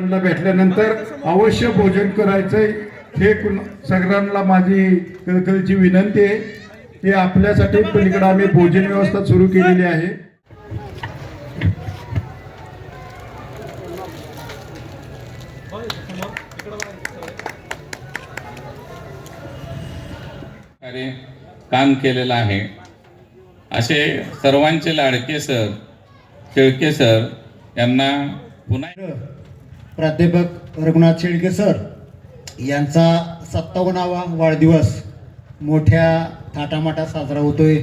सगळ्यांना भेटल्यानंतर अवश्य भोजन करायचंय हे सगळ्यांना माझी कळकळीची विनंती आहे की आपल्यासाठी पलीकडे आम्ही भोजन व्यवस्था सुरू केलेली आहे। काम केलेलं आहे। असे सर्वांचे लाडके सर शेळके सर यांना पुन्हा प्राध्यापक रघुनाथ शेळके सर यांचा 57वा वाढदिवस मोठ्या थाटामाटात साजरा होतोय।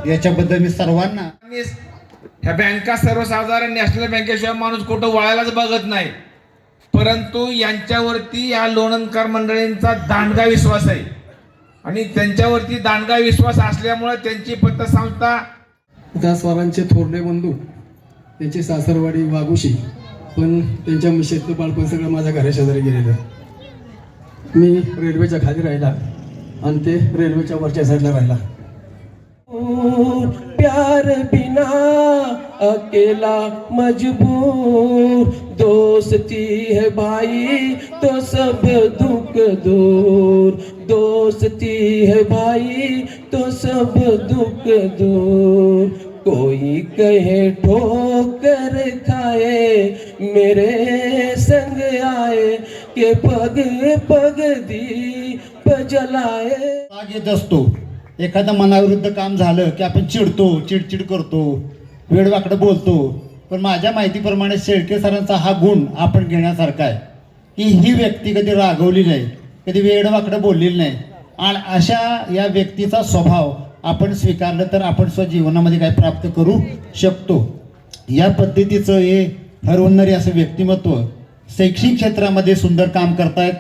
याच्याबद्दल मी सर्वांना ह्या बँका सर्वसाधारण नॅशनल बँकेशिवाय माणूस कुठं वळायलाच बघत नाही, परंतु यांच्यावरती या लोणंदकर मंडळींचा दांडगा विश्वास आहे आणि त्यांच्यावरती दांडगा विश्वास असल्यामुळे त्यांची पतसंस्था त्या स्वरांचे थोरले बंधू त्यांची सासरवाडी वाघोशी, पण त्यांच्या मिशेतलं बाळपण सगळं माझ्या घराशेजारी गेलेलं। मी रेल्वेच्या खाली राहिला आणि ते रेल्वेच्या वरच्या साईडला राहिला। प्यार बिना अकेला मजबूर, दोस्ती है भाई तो सब दुख दूर, दोस्ती है भाई तो सब दुख दूर, कोई कहे ठोकर खाए मेरे संग आए के पग पग दीप जलाए। राग येत असतो, एखादं मनाविरुद्ध काम झालं की आपण चिडतो, चिडचिड करतो, वेडवाकडं बोलतो, पण माझ्या माहितीप्रमाणे शेळके सरांचा हा गुण आपण घेण्यासारखा आहे की ही व्यक्ती कधी रागवली नाही, कधी वेडवाकडं बोललेली नाही आणि अशा या व्यक्तीचा स्वभाव आपण स्वीकारलं तर आपण स्वजीवनामध्ये काय प्राप्त करू शकतो। या पद्धतीचं हे हरवणारे असं व्यक्तिमत्व शैक्षणिक क्षेत्रामध्ये सुंदर काम करतायत।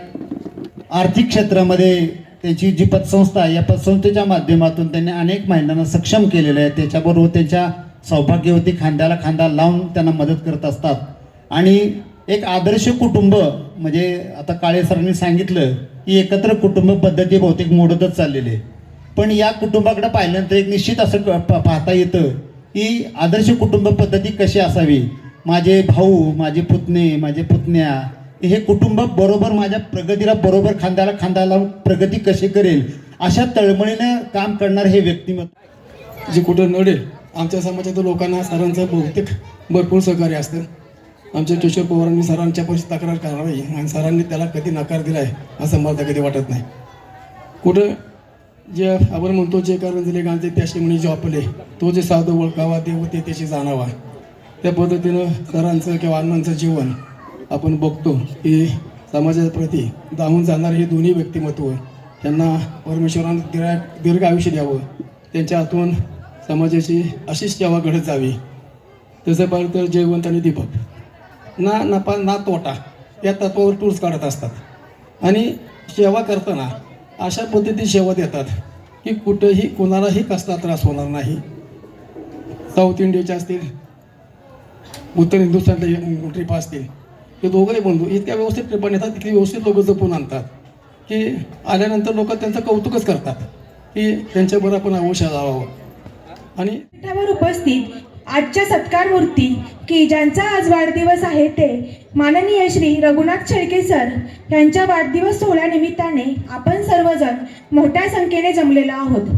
आर्थिक क्षेत्रामध्ये त्यांची जी पतसंस्था आहे या पतसंस्थेच्या माध्यमातून त्यांनी अनेक महिलांना सक्षम केलेलं आहे। त्याच्याबरोबर त्यांच्या सौभाग्यवती खांद्याला खांदा लावून त्यांना मदत करत असतात आणि एक आदर्श कुटुंब म्हणजे आता काळे सरांनी सांगितलं की एकत्र कुटुंब पद्धती बहुतेक मोडतच चाललेली आहे, पण या कुटुंबाकडे पाहिल्यानंतर एक निश्चित असं पाहता येतं की आदर्श कुटुंब पद्धती कशी असावी। माझे भाऊ, माझे पुतणे, माझे पुतण्या हे कुटुंब बरोबर माझ्या प्रगतीला बरोबर खांद्याला खांदा लावून प्रगती कशी करेल अशा तळमळीनं काम करणार हे व्यक्तिमत्व जे कुठं नडेल आमच्या समाजातील लोकांना सरांचं बहुतेक भरपूर सहकार्य असतं। आमच्या किशोर पवारांनी सरांच्यापाशी तक्रार करणार नाही आणि सरांनी त्याला कधी नकार दिला आहे असं मला कधी वाटत नाही। कुठं जे आपण म्हणतो जे कारण दिले गांधी त्याशी म्हणे जॉपले, तो जे साधू ओळखावा देव ते त्याशी जाणावा, त्या पद्धतीनं सरांचं किंवा अण्णांचं जीवन आपण बघतो की समाजाच्या प्रती धावून जाणारे हे दोन्ही व्यक्तिमत्व त्यांना परमेश्वरानं दीर्घ आयुष्य द्यावं, त्यांच्या हातून समाजाची अशीच सेवा घडत जावी। तसं पाहिलं तर जयवंत आणि दीपक ना नफा ना तोटा या तत्वावर टूर्स काढत असतात आणि सेवा करताना अशा पद्धतीची सेवा देतात की कुठंही कोणालाही कसला त्रास होणार नाही। साऊथ इंडियाचे असतील, उत्तर हिंदुस्थानच्या ट्रिप असतील, ते दोघंही बंधू इतक्या व्यवस्थित ट्रिपा नेतात, इतकी व्यवस्थित लोक जपून आणतात की आल्यानंतर लोक त्यांचं कौतुकच करतात की त्यांच्याबरोबर आपण अवश्य जावं। आणि त्यावर उपस्थित आजच्या सत्कार मूर्ती की ज्यांचा आज वाढदिवस आहे ते माननीय श्री रघुनाथ शेळके सर यांच्या वाढदिवस सोहळ्यानिमित्ताने आपण सर्वजण मोठ्या संख्येने जमलेलो आहोत।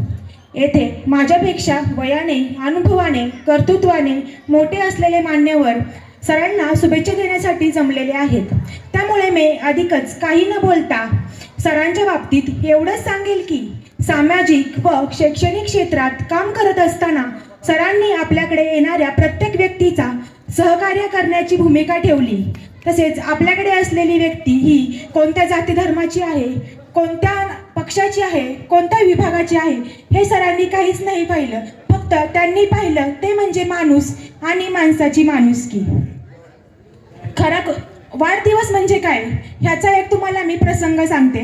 येथे माझ्यापेक्षा वयाने, अनुभवाने, कर्तृत्वाने मोठे असलेले मान्यवर सरांना शुभेच्छा देण्यासाठी जमलेले आहेत। त्यामुळे मी अधिकच काही न बोलता सरांच्या बाबतीत एवढंच सांगेल की सामाजिक व शैक्षणिक क्षेत्रात काम करत असताना सरांनी आपल्याकडे येणाऱ्या प्रत्येक व्यक्तीचा सहकार्य करण्याची भूमिका ठेवली। तसेच आपल्याकडे असलेली व्यक्ती ही कोणत्या जाती धर्माची आहे, कोणत्या पक्षाची आहे, कोणत्या विभागाची आहे हे सरांनी काहीच नाही पाहिलं, फक्त त्यांनी पाहिलं ते म्हणजे माणूस आणि माणसाची माणुसकी। खरा वाढदिवस म्हणजे काय ह्याचा एक तुम्हाला मी प्रसंग सांगते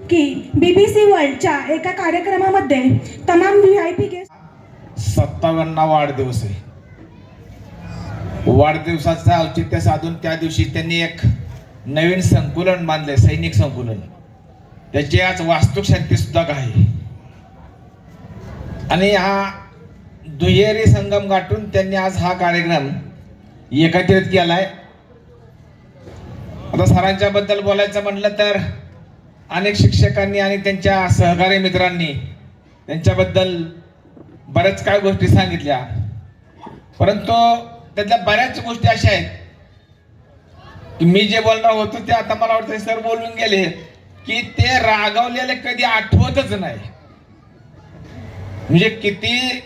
की BBC वर्ल्डच्या एका कार्यक्रमामध्ये तमाम VIP गेस्ट 57वा वाढदिवस आहे। वाढदिवसाचं औचित्य साधून त्या दिवशी त्यांनी एक नवीन संकुलन बांधले, सैनिक संकुलन। त्याची आज वास्तुशांती सुद्धा आहे आणि हा दुहेरी संगम गाठून त्यांनी आज हा कार्यक्रम एकत्रित केलाय। आता सरांच्या बद्दल बोलायचं म्हटलं तर अनेक शिक्षकांनी आणि त्यांच्या सहकारी मित्रांनी त्यांच्याबद्दल बऱ्याच काय गोष्टी सांगितल्या, परंतु त्यातल्या बऱ्याच गोष्टी अशा आहेत की मी जे बोलणार होतो ते आता मला वाटतं सर बोलून गेले की ते रागावलेले कधी आठवतच नाही. म्हणजे किती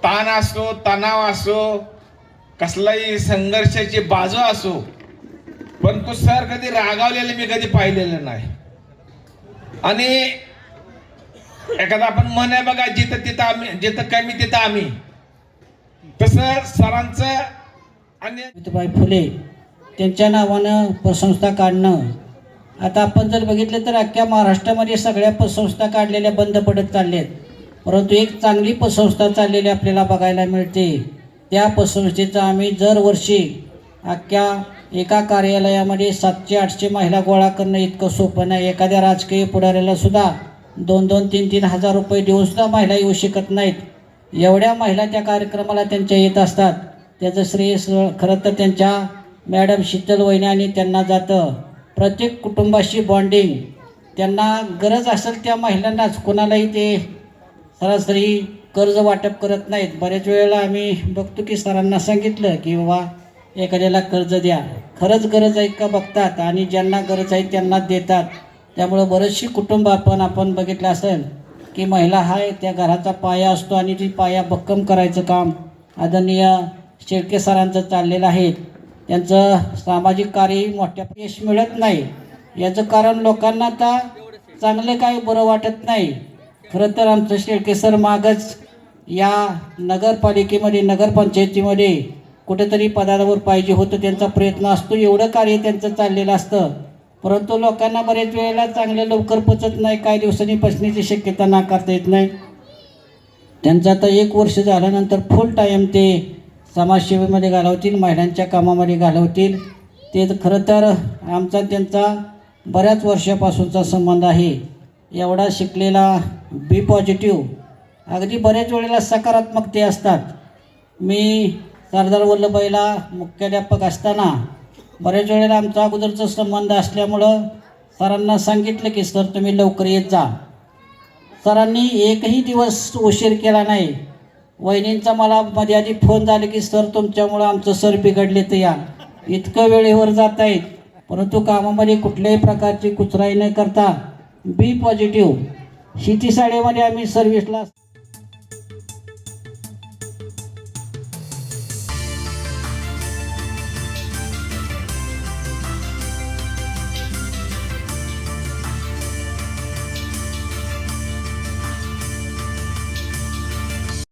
ताण असो, तणाव असो, कसलाही संघर्षाची बाजू असो, परंतु सर कधी रागावलेले मी कधी पाहिलेलं नाही. आणि एखादा आपण म्हण आहे बघा, जिथं तिथं आम्ही, जिथं कमी तिथं आम्ही, तसं सरांचं आणि सावित्रीबाई फुले त्यांच्या नावानं पतसंस्था काढणं. आता आपण जर बघितलं तर अख्ख्या महाराष्ट्रामध्ये सगळ्या पतसंस्था काढलेल्या बंद पडत चालल्यात, परंतु एक चांगली पतसंस्था चाललेली आपल्याला बघायला मिळते. त्या पतसंस्थेचं आम्ही दरवर्षी अख्ख्या एका कार्यालयामध्ये 700-800 महिला गोळा करणं इतकं सोपं नाही. एखाद्या राजकीय पुढाऱ्याला सुद्धा 2-2, 3-3 हजार रुपये देऊन सुद्धा महिला येऊ शकत नाहीत. एवढ्या महिला त्या कार्यक्रमाला त्यांच्या येत असतात. त्याचं श्रेय खरं तर त्यांच्या मॅडम शीतल वहिनी आणि त्यांना जातं. प्रत्येक कुटुंबाशी बॉन्डिंग, त्यांना गरज असेल त्या महिलांनाच, कोणालाही ते सरासरी कर्ज वाटप करत नाहीत. बऱ्याच वेळेला आम्ही बघतो की सरांना सांगितलं की बाबा एखाद्याला कर्ज द्या, खरंच गरज आहे का बघतात आणि ज्यांना गरज आहे त्यांना देतात. त्यामुळं बरेचशी कुटुंब आपण बघितलं असेल की महिला हा त्या घराचा पाया असतो आणि ती पाया भक्कम करायचं काम आदरणीय शेळके सरांचं चाललेलं आहे. त्यांचं सामाजिक कार्य मोठ्या यश मिळत नाही. याचं कारण लोकांना आता चांगलं काही बरं वाटत नाही. खरं तर आमचं शेळके सर मागच या नगरपालिकेमध्ये, नगरपंचायतीमध्ये कुठेतरी पदावर पाहिजे होतं. त्यांचा प्रयत्न असतो, एवढं कार्य त्यांचं चाललेलं असतं, परंतु लोकांना बरेच वेळेला चांगलं लवकर पचत नाही. काही दिवसांनी पचण्याची शक्यता नाकारता येत नाही. त्यांचं आता 1 वर्ष झाल्यानंतर फुल टाईम ते समाजसेवेमध्ये घालवतील, महिलांच्या कामामध्ये घालवतील. ते खरं तर आमचा त्यांचा बऱ्याच वर्षापासूनचा संबंध आहे. एवढा शिकलेला, बी पॉझिटिव्ह, अगदी बऱ्याच वेळेला सकारात्मक ते असतात. मी सरदार वल्लभभाईला मुख्याध्यापक असताना बऱ्याच वेळेला आमचा अगोदरचा संबंध असल्यामुळं सरांना सांगितलं की सर तुम्ही लवकर येत जा. सरांनी एकही दिवस उशीर केला नाही. वहिनींचा मला मध्ये आधी फोन झाले की सर तुमच्यामुळं आमचं सर बिघडले तर या, इतकं वेळेवर जात आहेत, परंतु कामामध्ये कुठल्याही प्रकारची कुचराई न करता बी पॉझिटिव्ह. शेतीशाळेमध्ये आम्ही सर्व्हिसला